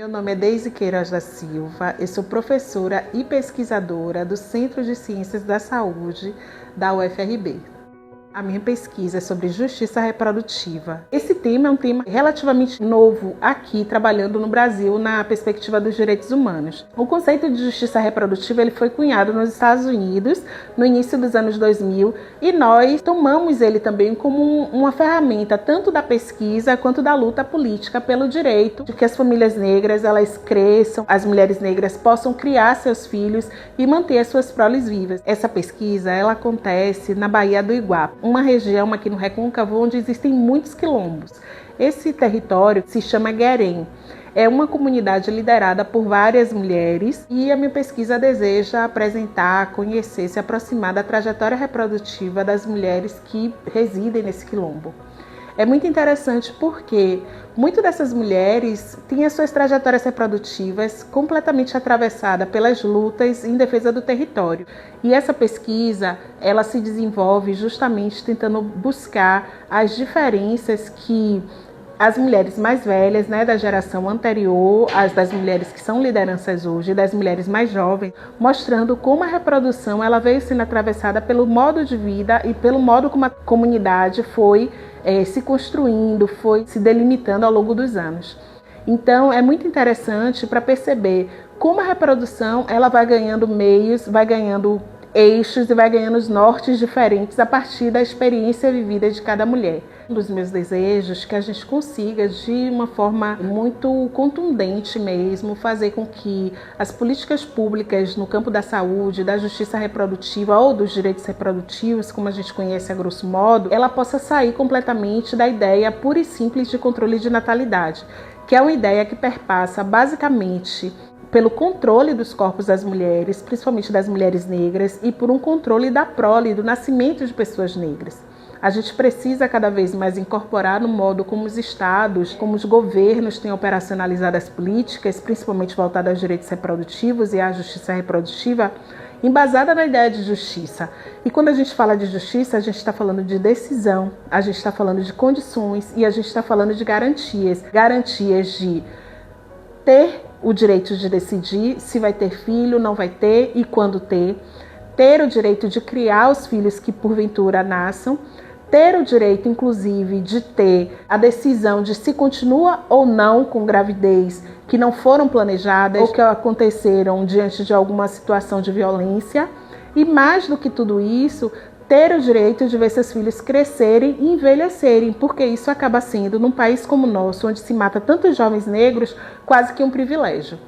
Meu nome é Deise Queiroz da Silva, eu sou professora e pesquisadora do Centro de Ciências da Saúde da UFRB. A minha pesquisa é sobre justiça reprodutiva. Esse tema é um tema relativamente novo aqui, trabalhando no Brasil na perspectiva dos direitos humanos. O conceito de justiça reprodutiva ele foi cunhado nos Estados Unidos no início dos anos 2000 e nós tomamos ele também como uma ferramenta tanto da pesquisa quanto da luta política pelo direito de que as famílias negras elas cresçam, as mulheres negras possam criar seus filhos e manter as suas proles vivas. Essa pesquisa ela acontece na Baía do Iguape, uma região aqui no Recôncavo onde existem muitos quilombos. Esse território se chama Guerém. É uma comunidade liderada por várias mulheres e a minha pesquisa deseja apresentar, conhecer, se aproximar da trajetória reprodutiva das mulheres que residem nesse quilombo. É muito interessante porque muitas dessas mulheres têm as suas trajetórias reprodutivas completamente atravessadas pelas lutas em defesa do território. E essa pesquisa, ela se desenvolve justamente tentando buscar as diferenças que as mulheres mais velhas, da geração anterior, as das mulheres que são lideranças hoje, das mulheres mais jovens, mostrando como a reprodução ela veio sendo atravessada pelo modo de vida e pelo modo como a comunidade foi se construindo, foi se delimitando ao longo dos anos. Então, é muito interessante para perceber como a reprodução ela vai ganhando meios, vai ganhando eixos e vai ganhando os nortes diferentes a partir da experiência vivida de cada mulher. Um dos meus desejos é que a gente consiga, de uma forma muito contundente mesmo, fazer com que as políticas públicas no campo da saúde, da justiça reprodutiva ou dos direitos reprodutivos, como a gente conhece a grosso modo, ela possa sair completamente da ideia pura e simples de controle de natalidade, que é uma ideia que perpassa basicamente pelo controle dos corpos das mulheres, principalmente das mulheres negras, e por um controle da prole, do nascimento de pessoas negras. A gente precisa cada vez mais incorporar no modo como os estados, como os governos têm operacionalizado as políticas, principalmente voltadas aos direitos reprodutivos e à justiça reprodutiva, embasada na ideia de justiça. E quando a gente fala de justiça, a gente está falando de decisão, a gente está falando de condições e a gente está falando de garantias. Garantias de ter o direito de decidir se vai ter filho, não vai ter e quando ter o direito de criar os filhos que porventura nasçam, ter o direito, inclusive, de ter a decisão de se continua ou não com gravidez que não foram planejadas ou que aconteceram diante de alguma situação de violência. E mais do que tudo isso, ter o direito de ver seus filhos crescerem e envelhecerem, porque isso acaba sendo, num país como o nosso, onde se mata tantos jovens negros, quase que um privilégio.